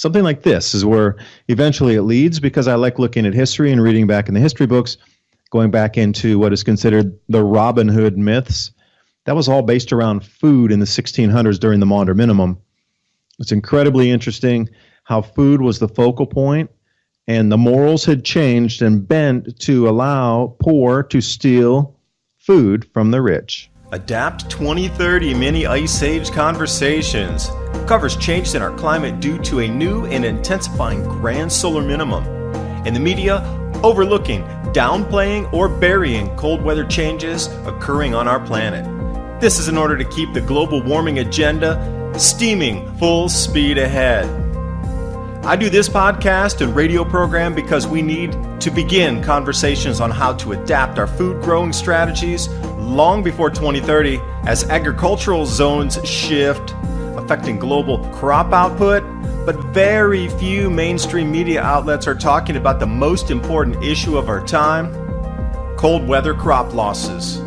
Something like this is where eventually it leads, because I like looking at history and reading back in the history books, going back into what is considered the Robinhood myths. That was all based around food in the 1600s during the Maunder Minimum. It's incredibly interesting how food was the focal point, and the morals had changed and bent to allow poor to steal food from the rich. Adapt 2030 Mini Ice Age Conversations covers changes in our climate due to a new and intensifying grand solar minimum, and the media overlooking, downplaying, or burying cold weather changes occurring on our planet. This is in order to keep the global warming agenda steaming full speed ahead. I do this podcast and radio program because we need to begin conversations on how to adapt our food growing strategies long before 2030 as agricultural zones shift, affecting global crop output, but very few mainstream media outlets are talking about the most important issue of our time: cold weather crop losses.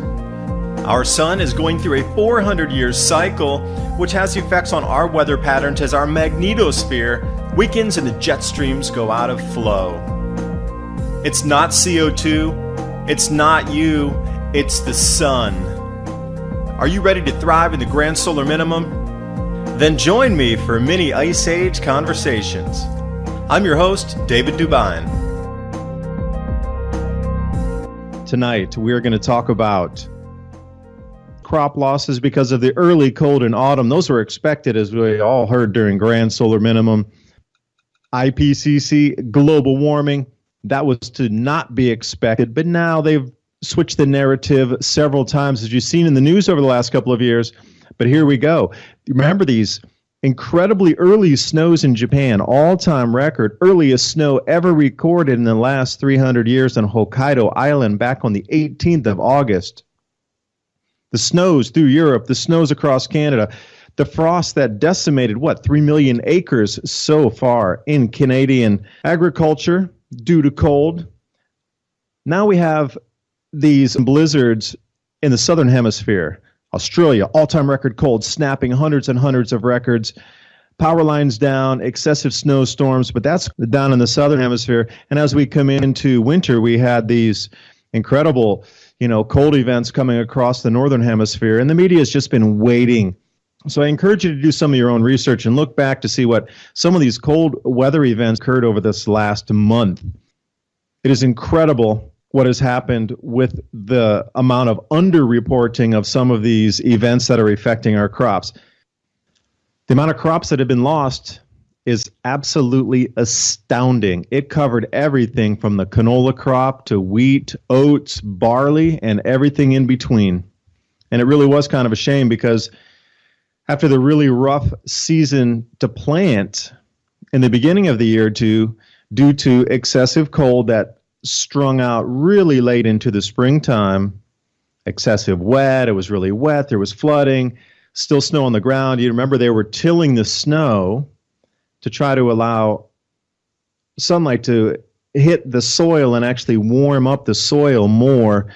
Our sun is going through a 400-year cycle, which has effects on our weather patterns as our magnetosphere weakens and the jet streams go out of flow. It's not CO2, it's not you, it's the sun. Are you ready to thrive in the Grand Solar Minimum? Then join me for Mini Ice Age Conversations. I'm your host, David DuByne. Tonight, we are going to talk about crop losses because of the early cold in autumn. Those were expected, as we all heard during Grand Solar Minimum. IPCC, global warming, that was to not be expected, but now they've switched the narrative several times, as you've seen in the news over the last couple of years. But here we go. Remember these incredibly early snows in Japan, all-time record, earliest snow ever recorded in the last 300 years on Hokkaido Island back on the 18th of August. The snows through Europe, the snows across Canada, the frost that decimated, 3 million acres so far in Canadian agriculture due to cold. Now we have these blizzards in the southern hemisphere. Australia, all-time record cold, snapping hundreds and hundreds of records. Power lines down, excessive snowstorms, but that's down in the southern hemisphere. And as we come into winter, we had these incredible, cold events coming across the northern hemisphere, and the media has just been waiting. So I encourage you to do some of your own research and look back to see what some of these cold weather events occurred over this last month. It is incredible what has happened with the amount of underreporting of some of these events that are affecting our crops. The amount of crops that have been lost is absolutely astounding. It covered everything from the canola crop to wheat, oats, barley, and everything in between. And it really was kind of a shame, because after the really rough season to plant in the beginning of the year due to excessive cold that strung out really late into the springtime, excessive wet, it was really wet, there was flooding, still snow on the ground. You remember they were tilling the snow to try to allow sunlight to hit the soil and actually warm up the soil more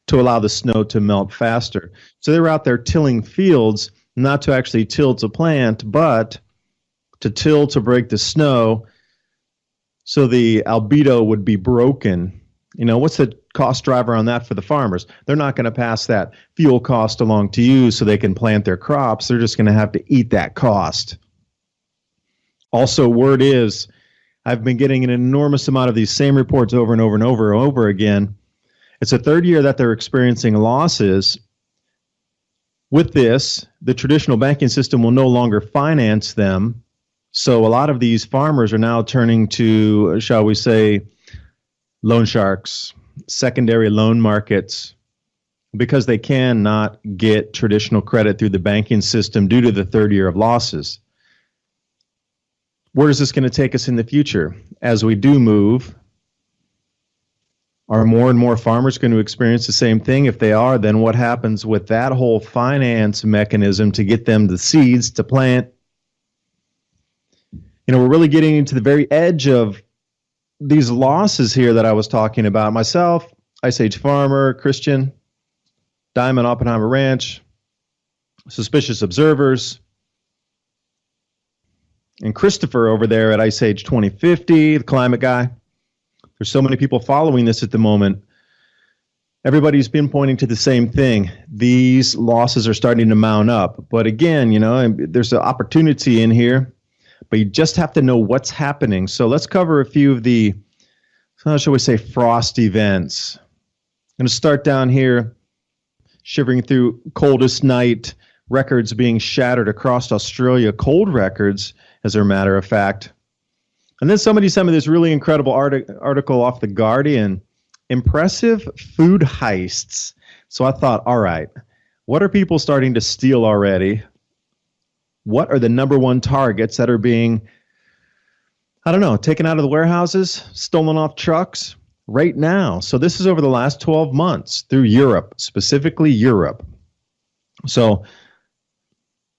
to allow the snow to melt faster. So they were out there tilling fields, not to actually till to plant, but to till to break the snow so the albedo would be broken. What's the cost driver on that for the farmers? They're not going to pass that fuel cost along to you so they can plant their crops. They're just going to have to eat that cost. Also, word is, I've been getting an enormous amount of these same reports over and over and over and over again. It's the third year that they're experiencing losses. With this, the traditional banking system will no longer finance them. So a lot of these farmers are now turning to, shall we say, loan sharks, secondary loan markets, because they cannot get traditional credit through the banking system due to the third year of losses. Where is this going to take us in the future as we do move? Are more and more farmers going to experience the same thing? If they are, then what happens with that whole finance mechanism to get them the seeds to plant? We're really getting into the very edge of these losses here that I was talking about. Myself, Ice Age farmer, Christian, Diamond Oppenheimer Ranch, suspicious observers. And Christopher over there at Ice Age 2050, the climate guy, there's so many people following this at the moment. Everybody's been pointing to the same thing. These losses are starting to mount up. But again, there's an opportunity in here, but you just have to know what's happening. So let's cover a few of the, shall we say, frost events. I'm going to start down here, shivering through coldest night, records being shattered across Australia, cold records, as a matter of fact. And then somebody sent me this really incredible article off The Guardian. Impressive food heists. So I thought, all right, what are people starting to steal already? What are the number one targets that are being, taken out of the warehouses, stolen off trucks right now? So this is over the last 12 months through Europe, specifically Europe. So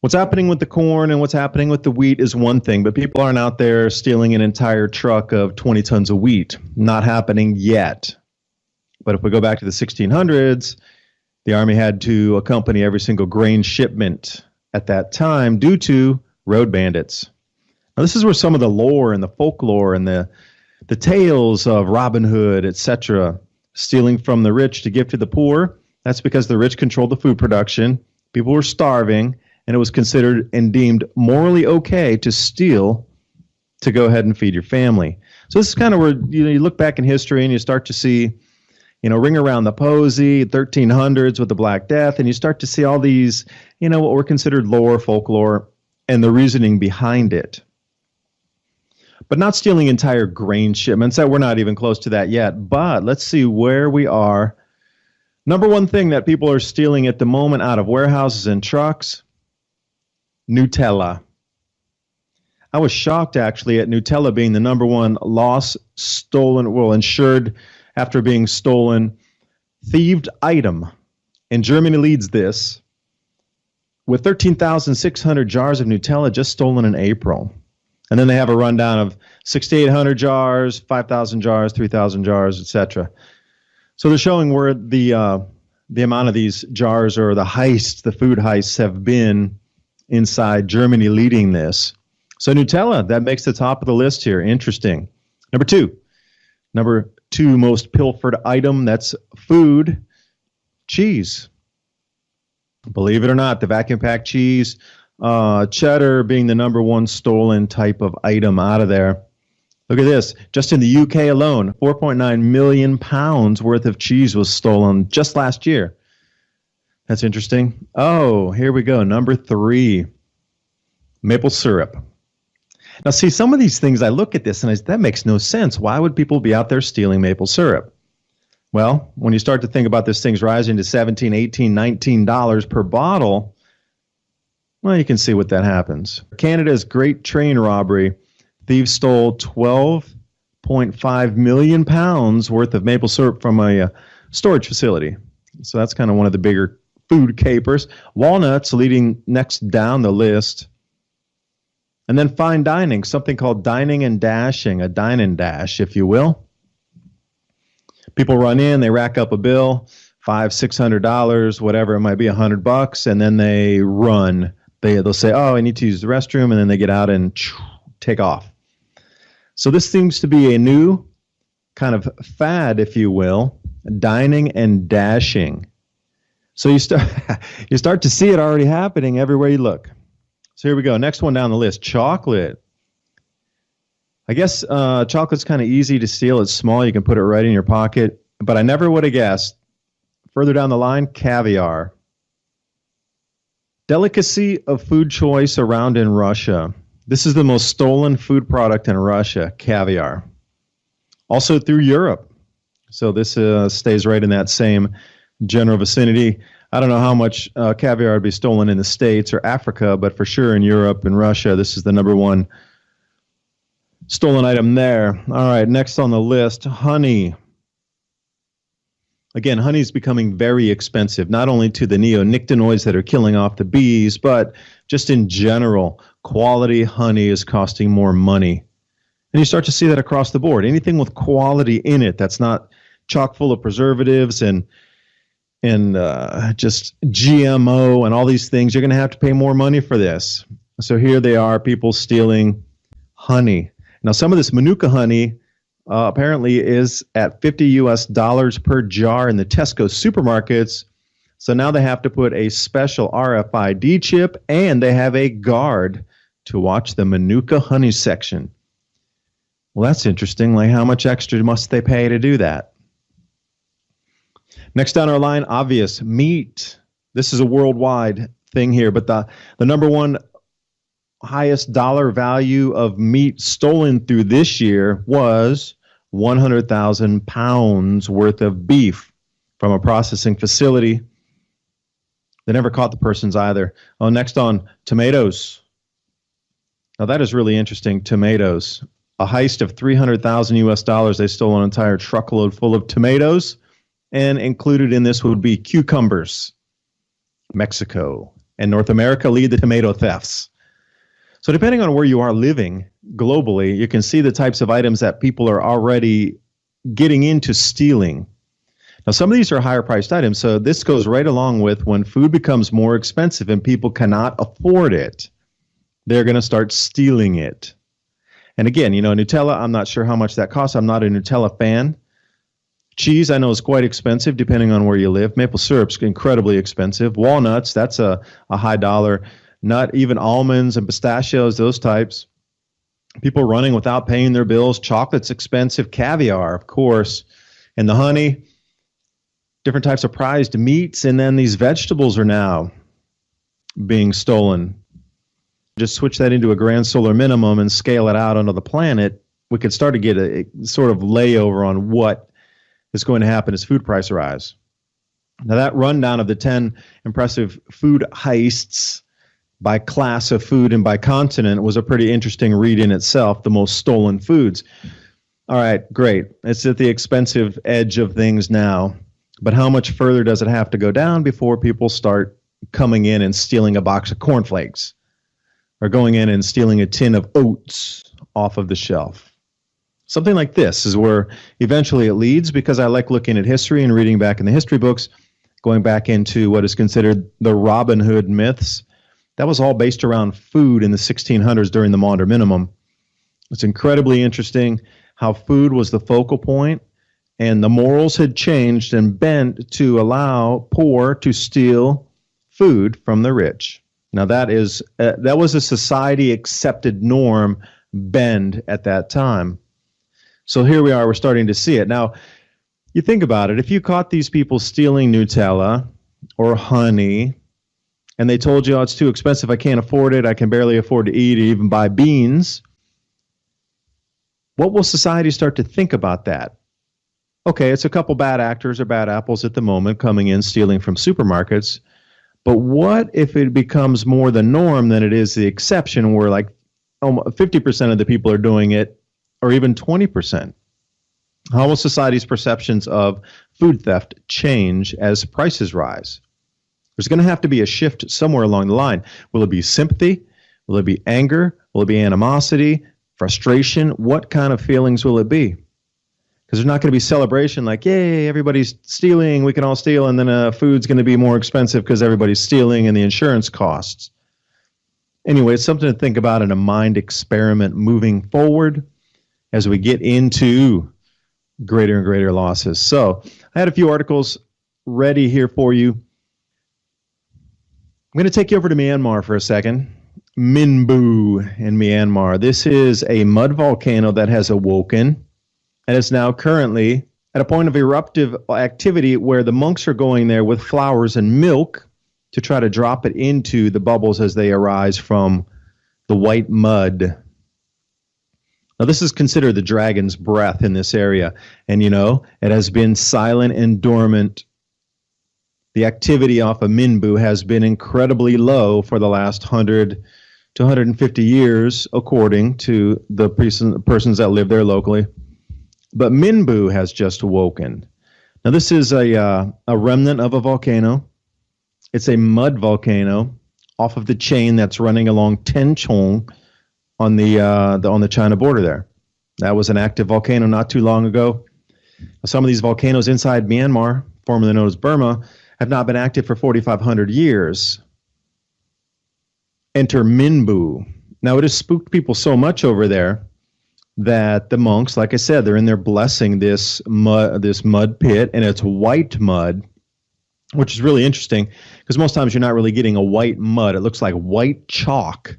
what's happening with the corn and what's happening with the wheat is one thing, but people aren't out there stealing an entire truck of 20 tons of wheat. Not happening yet. But if we go back to the 1600s, the Army had to accompany every single grain shipment at that time due to road bandits. Now, this is where some of the lore and the folklore and the tales of Robinhood, etc., stealing from the rich to give to the poor, that's because the rich controlled the food production. People were starving, and it was considered and deemed morally okay to steal to go ahead and feed your family. So this is kind of where you look back in history and you start to see Ring Around the Posy, 1300s with the Black Death, and you start to see all these, what were considered lore, folklore, and the reasoning behind it. But not stealing entire grain shipments. We're not even close to that yet, but let's see where we are. Number one thing that people are stealing at the moment out of warehouses and trucks, Nutella. I was shocked, actually, at Nutella being the number one insured after being stolen, thieved item. And Germany leads this with 13,600 jars of Nutella just stolen in April. And then they have a rundown of 6,800 jars, 5,000 jars, 3,000 jars, etc. So they're showing where the amount of these jars or the heists, the food heists, have been inside Germany leading this. So Nutella, that makes the top of the list here. Interesting. Number two most pilfered item, that's food, cheese. Believe it or not, the vacuum packed cheese, cheddar being the number one stolen type of item out of there. Look at this. Just in the UK alone, 4.9 million pounds worth of cheese was stolen just last year. That's interesting. Oh, here we go. Number three, maple syrup. Now, see, some of these things, I look at this and that makes no sense. Why would people be out there stealing maple syrup? Well, when you start to think about this thing's rising to $17, $18, $19 per bottle, well, you can see what that happens. Canada's great train robbery. Thieves stole 12.5 million pounds worth of maple syrup from a storage facility. So that's kind of one of the bigger food capers. Walnuts leading next down the list. And then fine dining, something called dining and dashing, a dine and dash, if you will. People run in, they rack up a bill, $500, $600, whatever it might be, $100, and then they run. They'll say, "Oh, I need to use the restroom," and then they get out and take off. So this seems to be a new kind of fad, if you will, dining and dashing. So you start to see it already happening everywhere you look. So here we go. Next one down the list, chocolate. I guess chocolate's kind of easy to steal. It's small. You can put it right in your pocket. But I never would have guessed. Further down the line, caviar. Delicacy of food choice around in Russia. This is the most stolen food product in Russia, caviar. Also through Europe. So this stays right in that same general vicinity. I don't know how much caviar would be stolen in the States or Africa, but for sure in Europe and Russia, this is the number one stolen item there. All right, next on the list, honey. Again, honey is becoming very expensive, not only to the neonicotinoids that are killing off the bees, but just in general, quality honey is costing more money. And you start to see that across the board. Anything with quality in it that's not chock full of preservatives and just GMO and all these things, you're going to have to pay more money for this. So here they are, people stealing honey. Now, some of this Manuka honey apparently is at $50 per jar in the Tesco supermarkets. So now they have to put a special RFID chip, and they have a guard to watch the Manuka honey section. Well, that's interesting. Like, how much extra must they pay to do that? Next down our line, obvious, meat. This is a worldwide thing here, but the number one highest dollar value of meat stolen through this year was 100,000 pounds worth of beef from a processing facility. They never caught the persons either. Oh, next on, tomatoes. Now that is really interesting, tomatoes. A heist of $300,000. They stole an entire truckload full of tomatoes, and included in this would be cucumbers. Mexico and North America lead the tomato thefts. So depending on where you are living globally, you can see the types of items that people are already getting into stealing. Now, some of these are higher priced items, so this goes right along with when food becomes more expensive and people cannot afford it, they're going to start stealing it. And again, Nutella, I'm not sure how much that costs. I'm not a Nutella fan. Cheese, I know, is quite expensive depending on where you live. Maple syrup's incredibly expensive. Walnuts, that's a high dollar. Not even almonds and pistachios, those types. People running without paying their bills. Chocolate's expensive. Caviar, of course. And the honey, different types of prized meats. And then these vegetables are now being stolen. Just switch that into a grand solar minimum and scale it out onto the planet. We could start to get a sort of layover on what is going to happen as food prices rise. Now, that rundown of the 10 impressive food heists by class of food and by continent was a pretty interesting read in itself, the most stolen foods. All right, great. It's at the expensive edge of things now, but how much further does it have to go down before people start coming in and stealing a box of cornflakes or going in and stealing a tin of oats off of the shelf? Something like this is where eventually it leads, because I like looking at history and reading back in the history books, going back into what is considered the Robinhood myths. That was all based around food in the 1600s during the Maunder Minimum. It's incredibly interesting how food was the focal point, and the morals had changed and bent to allow poor to steal food from the rich. Now that was a society accepted norm bend at that time. So here we are, we're starting to see it. Now, you think about it. If you caught these people stealing Nutella or honey, and they told you, oh, it's too expensive, I can't afford it, I can barely afford to eat or even buy beans, what will society start to think about that? Okay, it's a couple bad actors or bad apples at the moment coming in stealing from supermarkets, but what if it becomes more the norm than it is the exception, where like 50% of the people are doing it, or even 20%? How will society's perceptions of food theft change as prices rise? There's going to have to be a shift somewhere along the line. Will it be sympathy? Will it be anger? Will it be animosity, frustration? What kind of feelings will it be? Because there's not going to be celebration like, yay, everybody's stealing, we can all steal, and then food's going to be more expensive because everybody's stealing and the insurance costs. Anyway, it's something to think about in a mind experiment moving forward as we get into greater and greater losses. So I had a few articles ready here for you. I'm going to take you over to Myanmar for a second. Minbu in Myanmar. This is a mud volcano that has awoken and is now currently at a point of eruptive activity where the monks are going there with flowers and milk to try to drop it into the bubbles as they arise from the white mud. Now, this is considered the dragon's breath in this area. And, it has been silent and dormant. The activity off of Minbu has been incredibly low for the last 100 to 150 years, according to the persons that live there locally. But Minbu has just awoken. Now, this is a remnant of a volcano. It's a mud volcano off of the chain that's running along Tenchong on the China border there. That was an active volcano not too long ago. Some of these volcanoes inside Myanmar, formerly known as Burma, have not been active for 4,500 years. Enter Minbu. Now, it has spooked people so much over there that the monks, like I said, they're in there blessing this mud pit, and it's white mud, which is really interesting because most times you're not really getting a white mud. It looks like white chalk,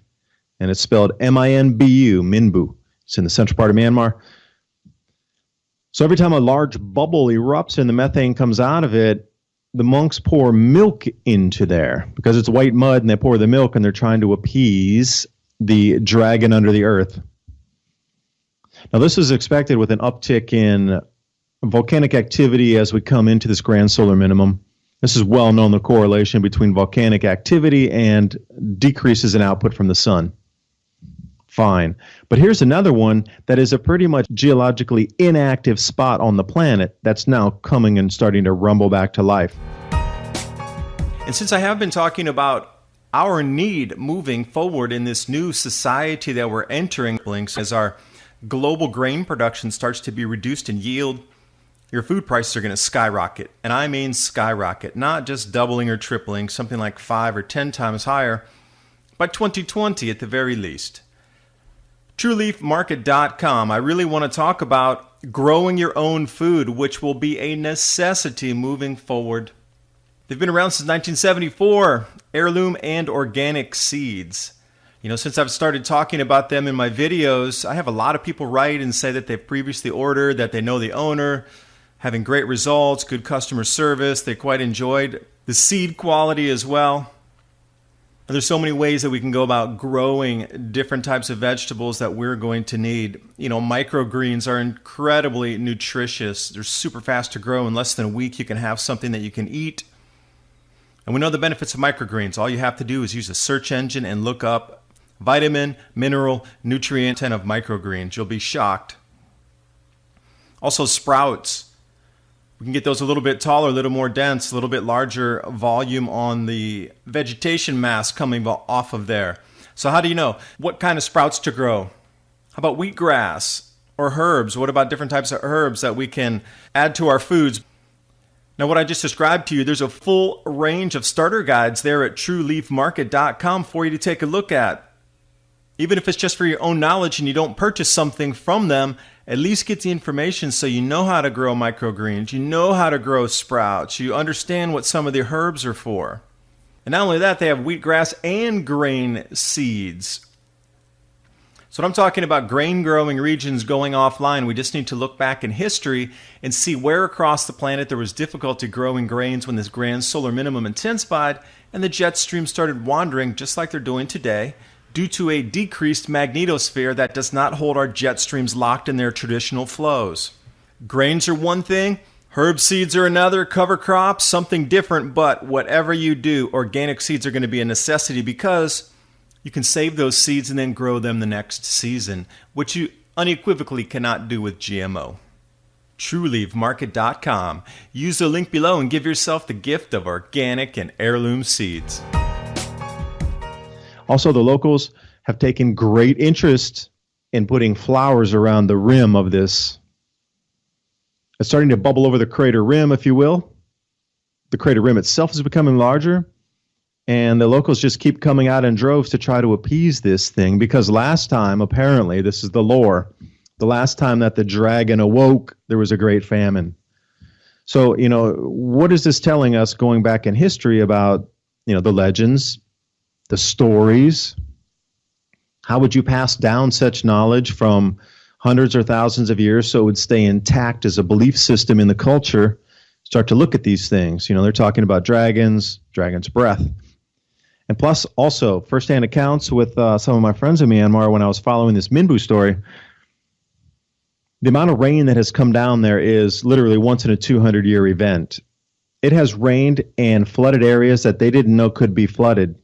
and it's spelled Minbu, Minbu. It's in the central part of Myanmar. So every time a large bubble erupts and the methane comes out of it, the monks pour milk into there because it's white mud, and they pour the milk, and they're trying to appease the dragon under the earth. Now, this is expected with an uptick in volcanic activity as we come into this grand solar minimum. This is well known, the correlation between volcanic activity and decreases in output from the sun. Fine. But here's another one that is a pretty much geologically inactive spot on the planet that's now coming and starting to rumble back to life. And since I have been talking about our need moving forward in this new society that we're entering, as our global grain production starts to be reduced in yield, your food prices are going to skyrocket. And I mean skyrocket, not just doubling or tripling, something like 5 or 10 times higher by 2020 at the very least. TrueLeafMarket.com. I really want to talk about growing your own food, which will be a necessity moving forward. They've been around since 1974, heirloom and organic seeds. You know, since I've started talking about them in my videos, I have a lot of people write and say that they've previously ordered, that they know the owner, having great results, good customer service. They quite enjoyed the seed quality as well. And there's so many ways that we can go about growing different types of vegetables that we're going to need. You know, microgreens are incredibly nutritious. They're super fast to grow. In less than a week, you can have something that you can eat. And we know the benefits of microgreens. All you have to do is use a search engine and look up vitamin, mineral, nutrient content of microgreens. You'll be shocked. Also, sprouts. We can get those a little bit taller, a little more dense, a little bit larger volume on the vegetation mass coming off of there. So how do you know what kind of sprouts to grow? How about wheatgrass or herbs? What about different types of herbs that we can add to our foods? Now, what I just described to you, there's a full range of starter guides there at TrueLeafMarket.com for you to take a look at. Even if it's just for your own knowledge and you don't purchase something from them, at least get the information so you know how to grow microgreens, you know how to grow sprouts, you understand what some of the herbs are for. And not only that, they have wheatgrass and grain seeds. So when I'm talking about grain growing regions going offline, we just need to look back in history and see where across the planet there was difficulty growing grains when this grand solar minimum intensified and the jet stream started wandering just like they're doing today, due to a decreased magnetosphere that does not hold our jet streams locked in their traditional flows. Grains are one thing, herb seeds are another, cover crops, something different, but whatever you do, organic seeds are going to be a necessity because you can save those seeds and then grow them the next season, which you unequivocally cannot do with GMO. TrueLeafMarket.com. Use the link below and give yourself the gift of organic and heirloom seeds. Also, the locals have taken great interest in putting flowers around the rim of this. It's starting to bubble over the crater rim, if you will. The crater rim itself is becoming larger, and the locals just keep coming out in droves to try to appease this thing, because last time, apparently, this is the lore, the last time that the dragon awoke, there was a great famine. So, you know, what is this telling us going back in history about, you know, the legends, the stories? How would you pass down such knowledge from hundreds or thousands of years so it would stay intact as a belief system in the culture? Start to look at these things. You know, they're talking about dragons, dragon's breath. And plus, also, firsthand accounts with some of my friends in Myanmar when I was following this Minbu story. The amount of rain that has come down there is literally once in a 200-year event. It has rained and flooded areas that they didn't know could be flooded.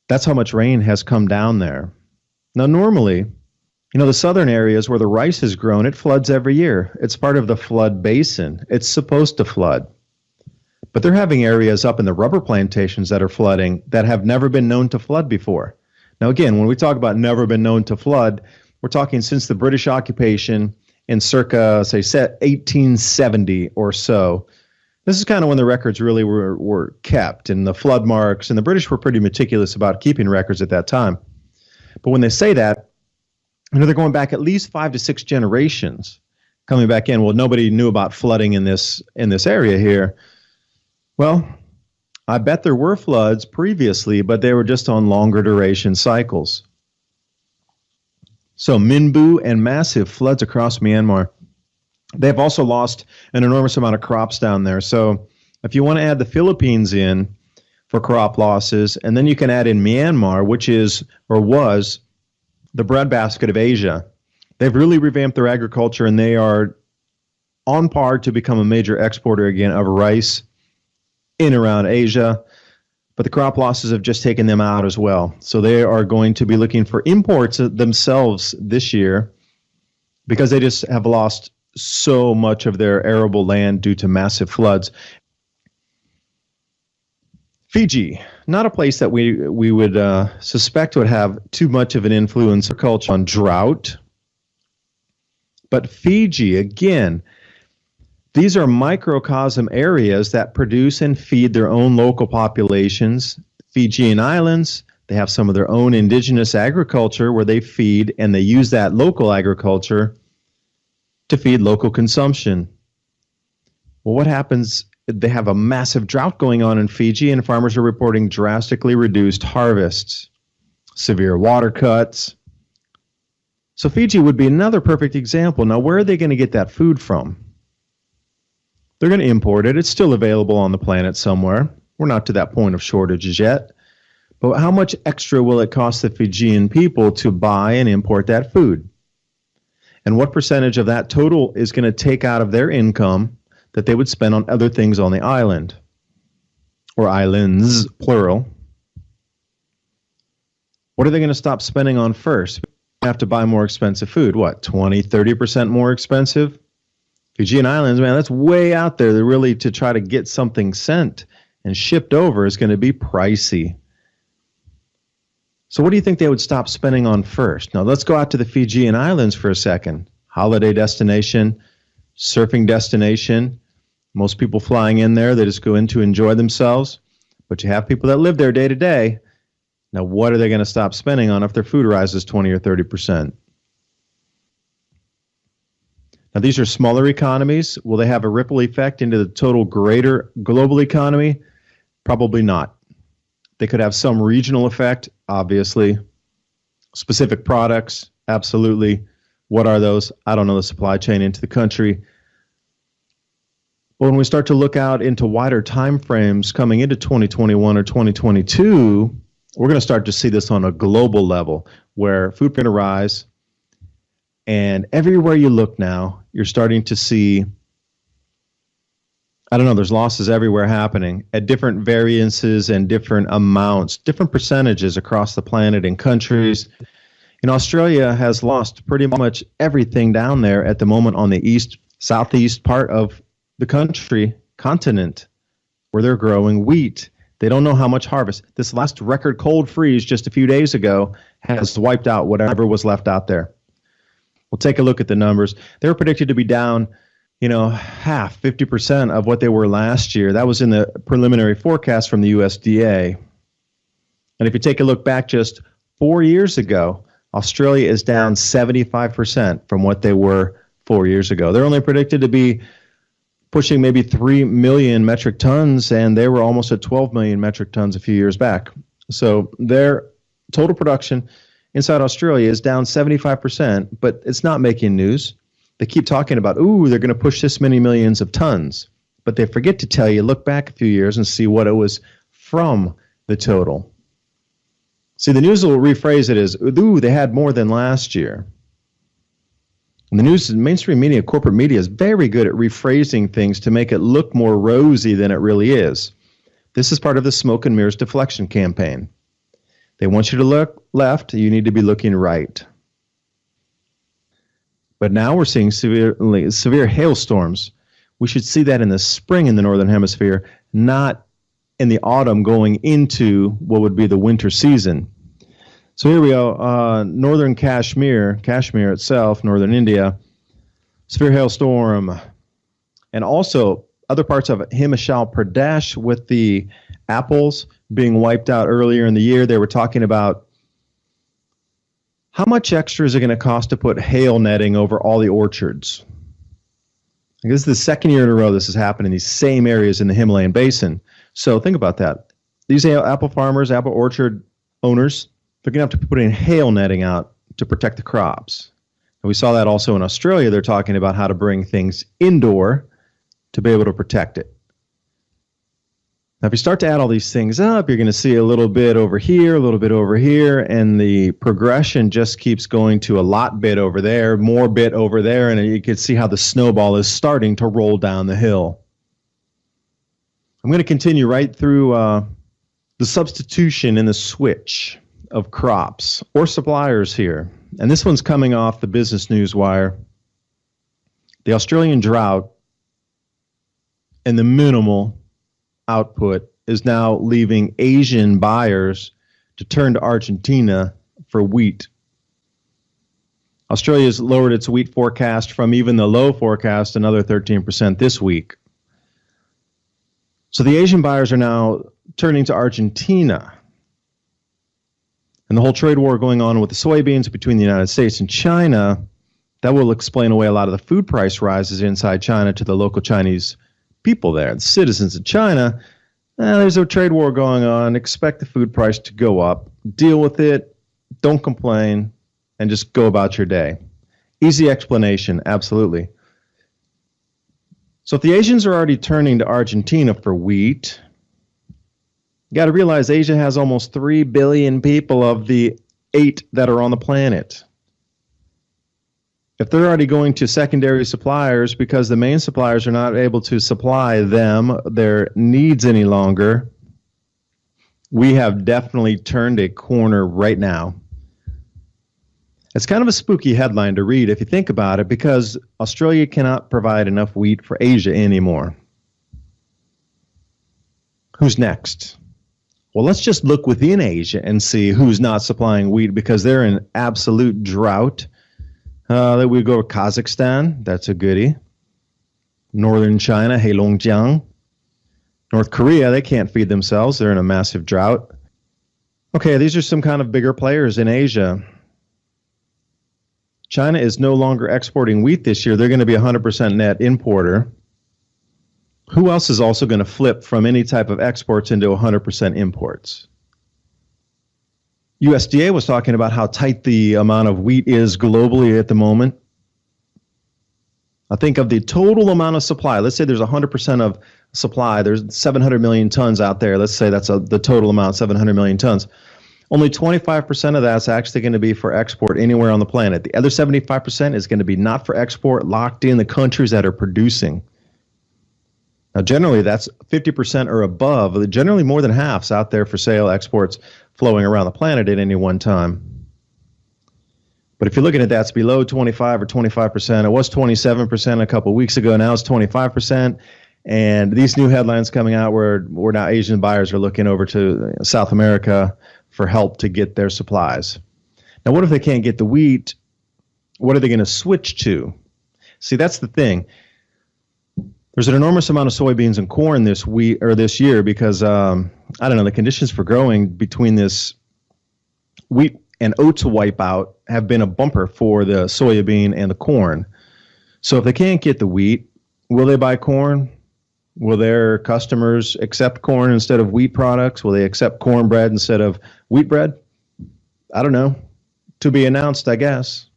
That's how much rain has come down there. Now, normally, you know, the southern areas where the rice is grown, it floods every year. It's part of the flood basin. It's supposed to flood. But they're having areas up in the rubber plantations that are flooding that have never been known to flood before. Now, again, when we talk about never been known to flood, we're talking since the British occupation in circa, say, 1870 or so. This is kind of when the records really were kept, and the flood marks, and the British were pretty meticulous about keeping records at that time. But when they say that, they're going back at least 5 to 6 generations coming back in. Well, nobody knew about flooding in this area here. Well, I bet there were floods previously, but they were just on longer duration cycles. So Minbu and massive floods across Myanmar. They've also lost an enormous amount of crops down there. So if you want to add the Philippines in for crop losses, and then you can add in Myanmar, which is or was the breadbasket of Asia. They've really revamped their agriculture, and they are on par to become a major exporter again of rice in around Asia. But the crop losses have just taken them out as well. So they are going to be looking for imports themselves this year because they just have lost so much of their arable land due to massive floods. Fiji, not a place that we would suspect would have too much of an influence or culture on drought. But Fiji, again, these are microcosm areas that produce and feed their own local populations. Fijian Islands, they have some of their own indigenous agriculture where they feed and they use that local agriculture to feed local consumption. Well, what happens? They have a massive drought going on in Fiji, and farmers are reporting drastically reduced harvests, severe water cuts. So Fiji would be another perfect example. Now, where are they going to get that food from? They're going to import it. It's still available on the planet somewhere. We're not to that point of shortages yet. But how much extra will it cost the Fijian people to buy and import that food? And what percentage of that total is going to take out of their income that they would spend on other things on the island? Or islands, plural. What are they going to stop spending on first? They have to buy more expensive food. What, 20, 30% more expensive? Fijian Islands, man, that's way out there. They're really, to try to get something sent and shipped over is going to be pricey. So what do you think they would stop spending on first? Now, let's go out to the Fijian Islands for a second. Holiday destination, surfing destination. Most people flying in there, they just go in to enjoy themselves. But you have people that live there day to day. Now, what are they going to stop spending on if their food rises 20 or 30%? Now, these are smaller economies. Will they have a ripple effect into the total greater global economy? Probably not. They could have some regional effect, obviously. Specific products, absolutely. What are those? I don't know the supply chain into the country. But when we start to look out into wider time frames coming into 2021 or 2022, we're going to start to see this on a global level where food is going to rise. And everywhere you look now, you're starting to see, I don't know, there's losses everywhere happening at different variances and different amounts, different percentages across the planet and countries. Australia has lost pretty much everything down there at the moment on the southeast part of the continent, where they're growing wheat. They don't know how much harvest. This last record cold freeze just a few days ago has wiped out whatever was left out there. We'll take a look at the numbers. They were predicted to be down, half, 50% of what they were last year. That was in the preliminary forecast from the USDA. And if you take a look back just 4 years ago, Australia is down 75% from what they were 4 years ago. They're only predicted to be pushing maybe 3 million metric tons, and they were almost at 12 million metric tons a few years back. So their total production inside Australia is down 75%, but it's not making news. They keep talking about, they're going to push this many millions of tons. But they forget to tell you, look back a few years and see what it was from the total. See, the news will rephrase it as, they had more than last year. And the news, mainstream media, corporate media is very good at rephrasing things to make it look more rosy than it really is. This is part of the smoke and mirrors deflection campaign. They want you to look left, you need to be looking right. But now we're seeing severe hailstorms. We should see that in the spring in the northern hemisphere, not in the autumn going into what would be the winter season. So here we go, northern Kashmir itself, northern India, severe hailstorm, and also other parts of Himachal Pradesh with the apples being wiped out earlier in the year. They were talking about How much extra is it going to cost to put hail netting over all the orchards? This is the second year in a row this has happened in these same areas in the Himalayan basin. So think about that. These apple farmers, apple orchard owners, they're going to have to put in hail netting out to protect the crops. And we saw that also in Australia. They're talking about how to bring things indoor to be able to protect it. Now, if you start to add all these things up, you're going to see a little bit over here, a little bit over here, and the progression just keeps going to a lot bit over there, more bit over there, and you can see how the snowball is starting to roll down the hill. I'm going to continue right through the substitution and the switch of crops or suppliers here. And this one's coming off the Business News Wire. The Australian drought and the minimal output is now leaving Asian buyers to turn to Argentina for wheat. Australia's lowered its wheat forecast from even the low forecast another 13% this week. So the Asian buyers are now turning to Argentina. And the whole trade war going on with the soybeans between the United States and China, that will explain away a lot of the food price rises inside China to the local Chinese people there, the citizens of China. There's a trade war going on. Expect the food price to go up. Deal with it. Don't complain. And just go about your day. Easy explanation, absolutely. So if the Asians are already turning to Argentina for wheat, you got to realize Asia has almost 3 billion people of the 8 that are on the planet. If they're already going to secondary suppliers because the main suppliers are not able to supply them their needs any longer, we have definitely turned a corner right now. It's kind of a spooky headline to read if you think about it, because Australia cannot provide enough wheat for Asia anymore. Who's next? Well, let's just look within Asia and see who's not supplying wheat, because they're in absolute drought. Then we go to Kazakhstan. That's a goodie. Northern China, Heilongjiang. North Korea, they can't feed themselves. They're in a massive drought. Okay, these are some kind of bigger players in Asia. China is no longer exporting wheat this year. They're going to be 100% net importer. Who else is also going to flip from any type of exports into 100% imports? USDA was talking about how tight the amount of wheat is globally at the moment. I think of the total amount of supply, let's say there's 100% of supply, there's 700 million tons out there. Let's say that's the total amount, 700 million tons. Only 25% of that's actually going to be for export anywhere on the planet. The other 75% is going to be not for export, locked in the countries that are producing. Now, generally, that's 50% or above. Generally, more than half's out there for sale, exports flowing around the planet at any one time. But if you're looking at that, it's below 25 or 25%. It was 27% a couple of weeks ago. Now it's 25%. And these new headlines coming out where now Asian buyers are looking over to South America for help to get their supplies. Now, what if they can't get the wheat? What are they going to switch to? See, that's the thing. There's an enormous amount of soybeans and corn this year because the conditions for growing between this wheat and oats wipeout have been a bumper for the soybean and the corn. So if they can't get the wheat, will they buy corn? Will their customers accept corn instead of wheat products? Will they accept cornbread instead of wheat bread? I don't know. To be announced, I guess.